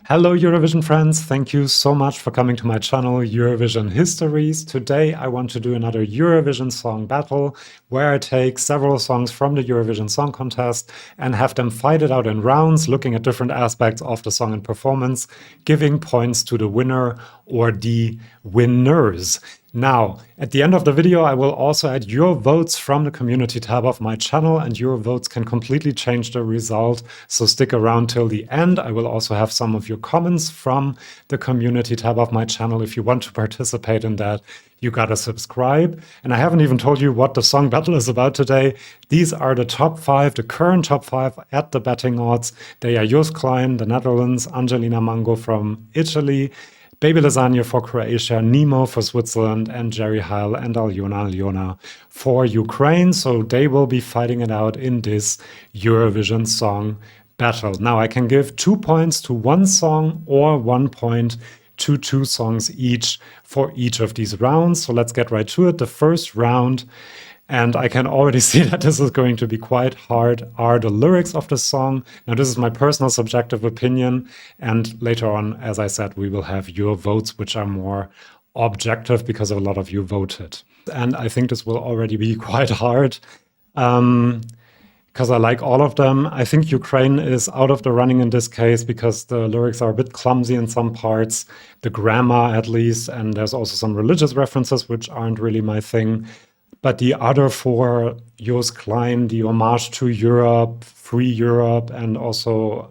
Hello Eurovision friends, thank you so much for coming to my channel Eurovision Histories. Today I want to do another Eurovision Song Battle where I take several songs from the Eurovision Song Contest and have them fight it out in rounds, looking at different aspects of the song and performance, giving points to the winner or the winners. Now, at the end of the video, I will also add your votes from the community tab of my channel, and your votes can completely change the result, so stick around till the end. I will also have some of your comments from the community tab of my channel. If you want to participate in that, you gotta subscribe. And I haven't even told you what the song battle is about today. These are the top 5, the current top 5 at the betting odds. They are Joost Klein, the Netherlands, Angelina Mango from Italy, Baby Lasagna for Croatia, Nemo for Switzerland, and Jerry Heil and Alyona for Ukraine. So they will be fighting it out in this Eurovision Song Battle. Now I can give 2 points to one song or 1 point to 2 songs each for each of these rounds. So let's get right to it. The first round, and I can already see that this is going to be quite hard, are the lyrics of the song. Now, this is my personal subjective opinion, and later on, as I said, we will have your votes, which are more objective because a lot of you voted. And I think this will already be quite hard because I like all of them. I think Ukraine is out of the running in this case because the lyrics are a bit clumsy in some parts, the grammar at least, and there's also some religious references which aren't really my thing. But the other 4, Joost Klein, the homage to Europe, Free Europe, and also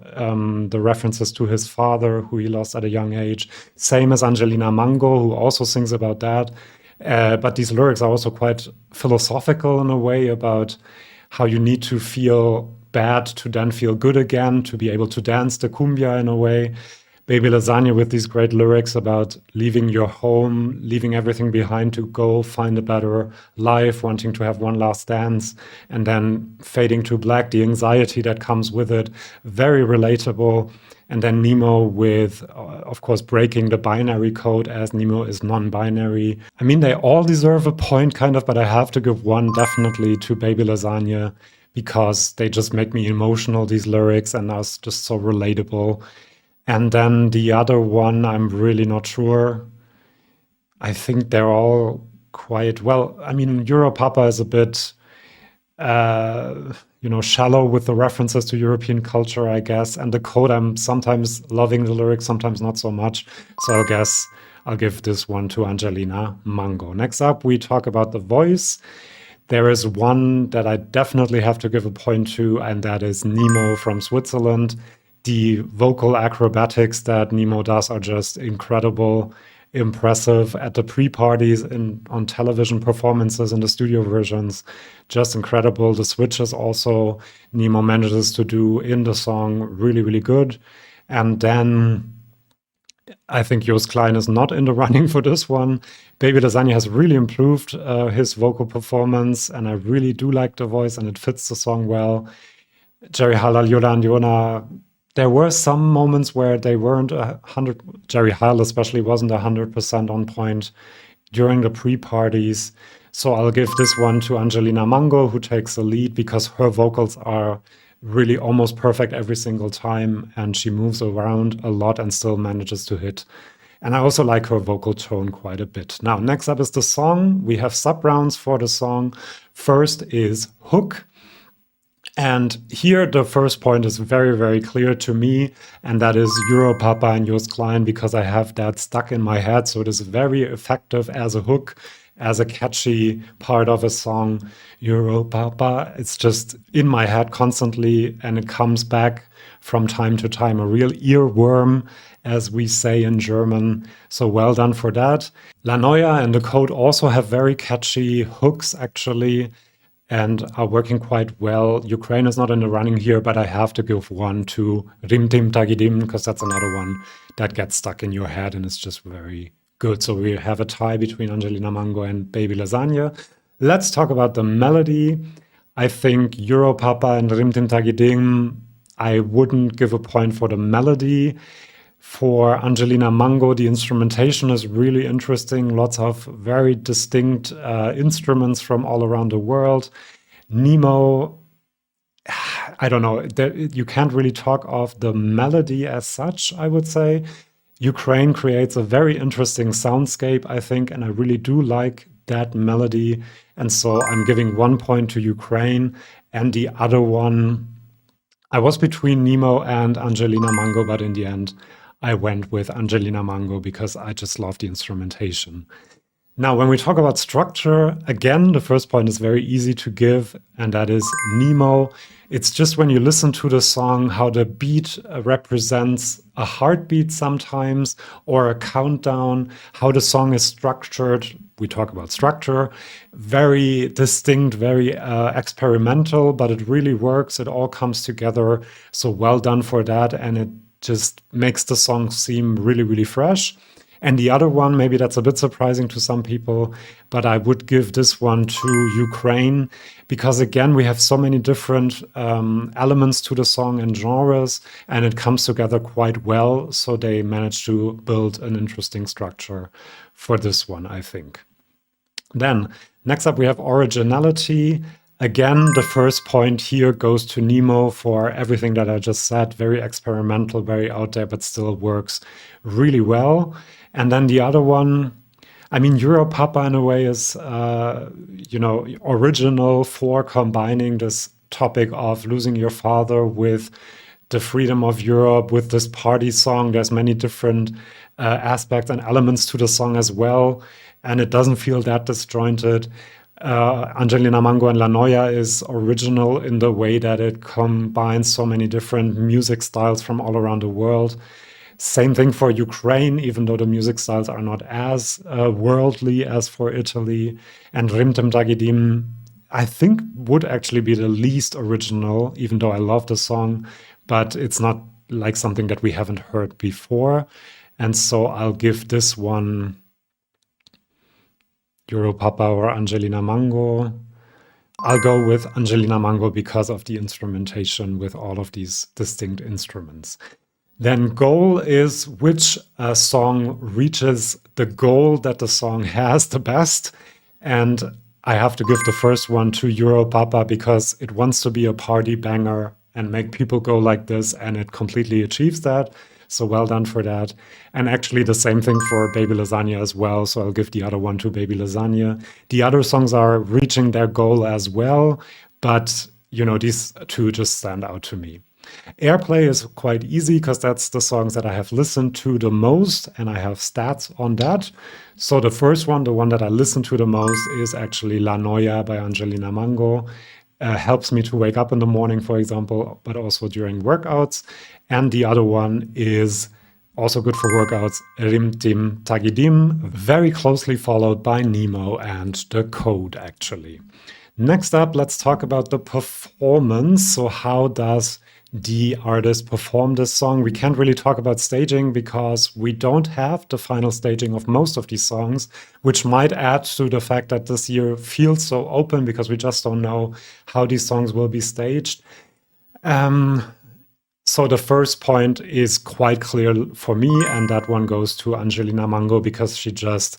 the references to his father, who he lost at a young age. Same as Angelina Mango, who also sings about that. But these lyrics are also quite philosophical in a way about how you need to feel bad to then feel good again, to be able to dance the cumbia in a way. Baby Lasagna with these great lyrics about leaving your home, leaving everything behind to go find a better life, wanting to have one last dance, and then fading to black, the anxiety that comes with it. Very relatable. And then Nemo with, of course, breaking the binary code, as Nemo is non-binary. I mean, they all deserve a point, kind of, but I have to give one definitely to Baby Lasagna because they just make me emotional, these lyrics, and are just so relatable. And then the other one, I'm really not sure. I think they're all quite well. I mean, Europapa is a bit, shallow with the references to European culture, I guess. And The Code, I'm sometimes loving the lyrics, sometimes not so much. So I guess I'll give this one to Angelina Mango. Next up, we talk about The Voice. There is one that I definitely have to give a point to, and that is Nemo from Switzerland. The vocal acrobatics that Nemo does are just incredible, impressive at the pre-parties on television performances in the studio versions. Just incredible. The switches also Nemo manages to do in the song really, really good. And then I think Joost Klein is not in the running for this one. Baby Lasagna has really improved his vocal performance, and I really do like the voice, and it fits the song well. Jerry Heil, Alyona, there were some moments where they weren't 100. Jerry Heil especially wasn't 100% on point during the pre-parties. So I'll give this one to Angelina Mango, who takes the lead because her vocals are really almost perfect every single time, and she moves around a lot and still manages to hit. And I also like her vocal tone quite a bit. Now, next up is the song. We have sub-rounds for the song. First is Hook. And here the first point is very, very clear to me, and that is Europapa and Joost Klein, because I have that stuck in my head. So it is very effective as a hook, as a catchy part of a song. Europapa, it's just in my head constantly, and it comes back from time to time, a real earworm, as we say in German. So well done for that. Noia and The Code also have very catchy hooks, actually, and are working quite well. Ukraine is not in the running here, but I have to give one to Rim Tim Tagi Dim, because that's another one that gets stuck in your head and it's just very good. So we have a tie between Angelina Mango and Baby Lasagna. Let's talk about the melody. I think Europapa and Rim Tim Tagi Dim, I wouldn't give a point for the melody. For Angelina Mango, the instrumentation is really interesting. Lots of very distinct instruments from all around the world. Nemo, I don't know, you can't really talk of the melody as such, I would say. Ukraine creates a very interesting soundscape, I think, and I really do like that melody. And so I'm giving 1 point to Ukraine, and the other one, I was between Nemo and Angelina Mango, but in the end, I went with Angelina Mango because I just love the instrumentation. Now, when we talk about structure, again, the first point is very easy to give, and that is Nemo. It's just when you listen to the song, how the beat represents a heartbeat sometimes, or a countdown, how the song is structured. We talk about structure, very distinct, very experimental, but it really works. It all comes together. So well done for that. And it just makes the song seem really, really fresh. And the other one, maybe that's a bit surprising to some people, but I would give this one to Ukraine because, again, we have so many different elements to the song and genres, and it comes together quite well. So they managed to build an interesting structure for this one, I think. Then, next up, we have originality. Again, the first point here goes to Nemo for everything that I just said. Very experimental, very out there, but still works really well. And then the other one, I mean, Europapa in a way is, original for combining this topic of losing your father with the freedom of Europe, with this party song. There's many different aspects and elements to the song as well, and it doesn't feel that disjointed. Angelina Mango and Noia is original in the way that it combines so many different music styles from all around the world. Same thing for Ukraine, even though the music styles are not as worldly as for Italy. And Rimtim Tagidim, I think, would actually be the least original, even though I love the song, but it's not like something that we haven't heard before. And so I'll give this one Europapa or Angelina Mango. I'll go with Angelina Mango because of the instrumentation with all of these distinct instruments. Then goal is which song reaches the goal that the song has the best. And I have to give the first one to Europapa because it wants to be a party banger and make people go like this, and it completely achieves that. So well done for that. And actually the same thing for Baby Lasagna as well. So I'll give the other one to Baby Lasagna. The other songs are reaching their goal as well, but these two just stand out to me. Airplay is quite easy because that's the songs that I have listened to the most, and I have stats on that. So the first one, the one that I listen to the most, is actually La Noia by Angelina Mango. Helps me to wake up in the morning, for example, but also during workouts. And the other one is also good for workouts, Rimtim Tagidim, very closely followed by Nemo and The Code, actually. Next up, let's talk about the performance. So how does the artist perform this song? We can't really talk about staging because we don't have the final staging of most of these songs, which might add to the fact that this year feels so open because we just don't know how these songs will be staged. So the first point is quite clear for me, and that one goes to Angelina Mango because she just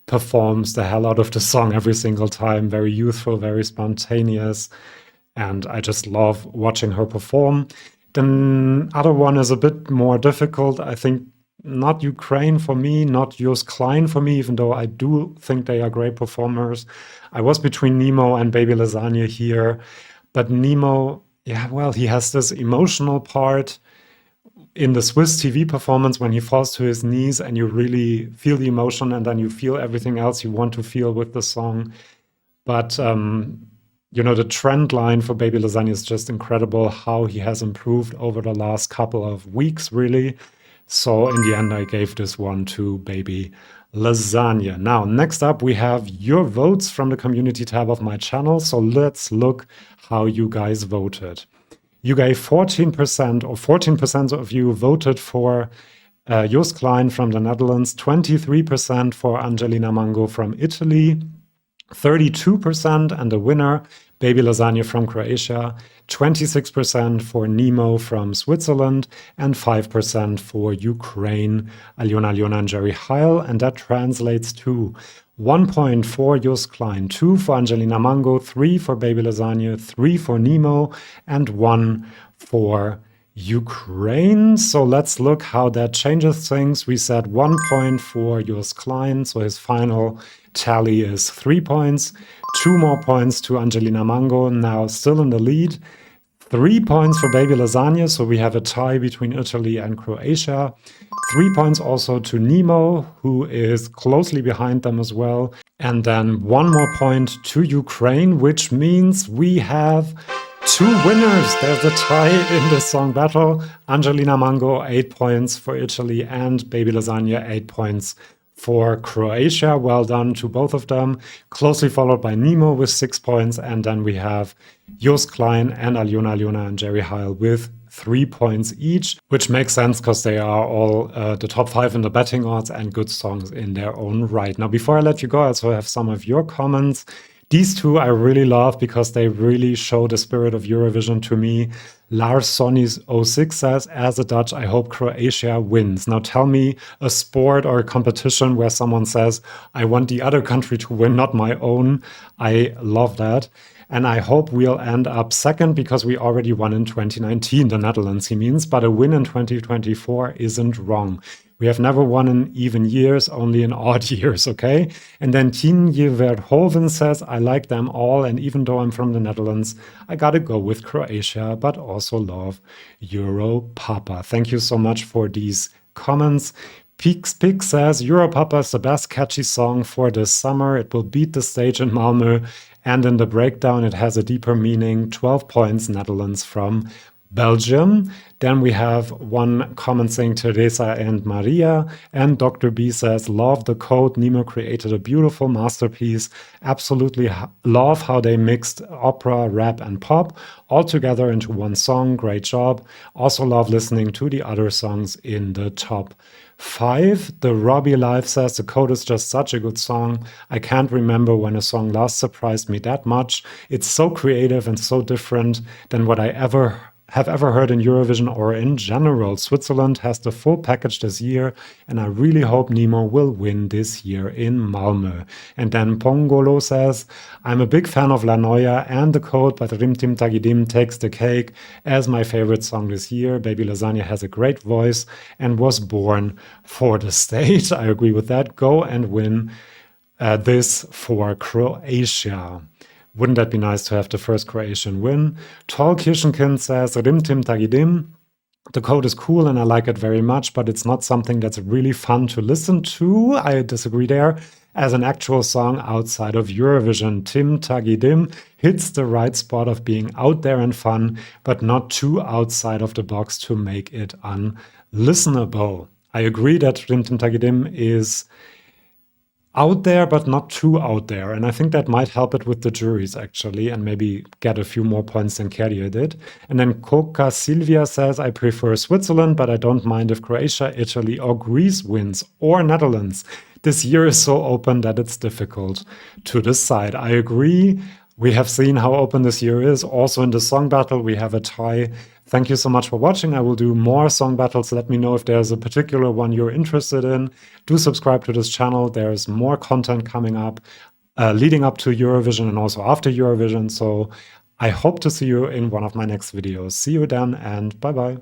performs the hell out of the song every single time. Very youthful, very spontaneous. And I just love watching her perform. The other one is a bit more difficult. I think not Ukraine for me, not Joost Klein for me, even though I do think they are great performers. I was between Nemo and Baby Lasagna here. But Nemo, he has this emotional part in the Swiss TV performance when he falls to his knees and you really feel the emotion and then you feel everything else you want to feel with the song. But the trend line for Baby Lasagna is just incredible, how he has improved over the last couple of weeks, really. So in the end, I gave this one to Baby Lasagna. Now, next up, we have your votes from the community tab of my channel. So let's look how you guys voted. You gave 14%, or 14% of you voted for Joost Klein from the Netherlands, 23% for Angelina Mango from Italy, 32%, and the winner Baby Lasagna from Croatia, 26% for Nemo from Switzerland, and 5% for Ukraine, Alyona and Jerry Heil, and that translates to 1 point for Joost Klein, 2 for Angelina Mango, 3 for Baby Lasagna, 3 for Nemo, and 1 for Ukraine. So let's look how that changes things. We said 1 point for Joost Klein, so his final tally is 3 points. 2 more points to Angelina Mango, now still in the lead. 3 points for Baby Lasagna, so we have a tie between Italy and Croatia. 3 points also to Nemo, who is closely behind them as well. And then 1 more point to Ukraine, which means we have 2 winners. There's a tie in the song battle. Angelina Mango, 8 points for Italy, and Baby Lasagna, 8 points for Croatia. Well done to both of them. Closely followed by Nemo with 6 points. And then we have Joost Klein and Alyona and Jerry Heil with 3 points each, which makes sense because they are all the top 5 in the betting odds and good songs in their own right. Now, before I let you go, I also have some of your comments. These 2 I really love because they really show the spirit of Eurovision to me. Lars Sonny's 06 says, as a Dutch, I hope Croatia wins. Now tell me a sport or a competition where someone says, I want the other country to win, not my own. I love that. And I hope we'll end up second because we already won in 2019, the Netherlands, he means, but a win in 2024 isn't wrong. We have never won in even years, only in odd years, okay? And then Tinje Verhoeven says, I like them all, and even though I'm from the Netherlands, I gotta go with Croatia, but also love Europapa. Thank you so much for these comments. Peaks Pig says, Europapa is the best catchy song for this summer. It will beat the stage in Malmö, and in the breakdown, it has a deeper meaning. 12 points, Netherlands from Belgium. Then we have one comment saying Teresa and Maria, and Dr. B says, love the code. Nemo created a beautiful masterpiece. Absolutely love how they mixed opera, rap, and pop all together into one song. Great job. Also love listening to the other songs in the top 5. The Robbie Live says, the code is just such a good song. I can't remember when a song last surprised me that much. It's so creative and so different than what I have ever heard in Eurovision or in general. Switzerland has the full package this year, and I really hope Nemo will win this year in Malmö. And then Pongolo says, I'm a big fan of La Noia and The Code, but Rim Tim Tagi Dim takes the cake as my favorite song this year. Baby Lasagna has a great voice and was born for the stage. I agree with that. Go and win this for Croatia. Wouldn't that be nice to have the first Croatian win? Tall Kirschenkind says, Rim Tim Tagi Dim. The code is cool and I like it very much, but it's not something that's really fun to listen to. I disagree there. As an actual song outside of Eurovision, Tim Tagi Dim hits the right spot of being out there and fun, but not too outside of the box to make it unlistenable. I agree that Rim Tim Tagi Dim is out there, but not too out there. And I think that might help it with the juries, actually, and maybe get a few more points than Kerry did. And then Coca Silvia says, I prefer Switzerland, but I don't mind if Croatia, Italy, or Greece wins, or Netherlands. This year is so open that it's difficult to decide. I agree. We have seen how open this year is. Also in the song battle, we have a tie. Thank you so much for watching. I will do more song battles. Let me know if there's a particular one you're interested in. Do subscribe to this channel. There's more content coming up, leading up to Eurovision and also after Eurovision. So I hope to see you in one of my next videos. See you then and bye-bye.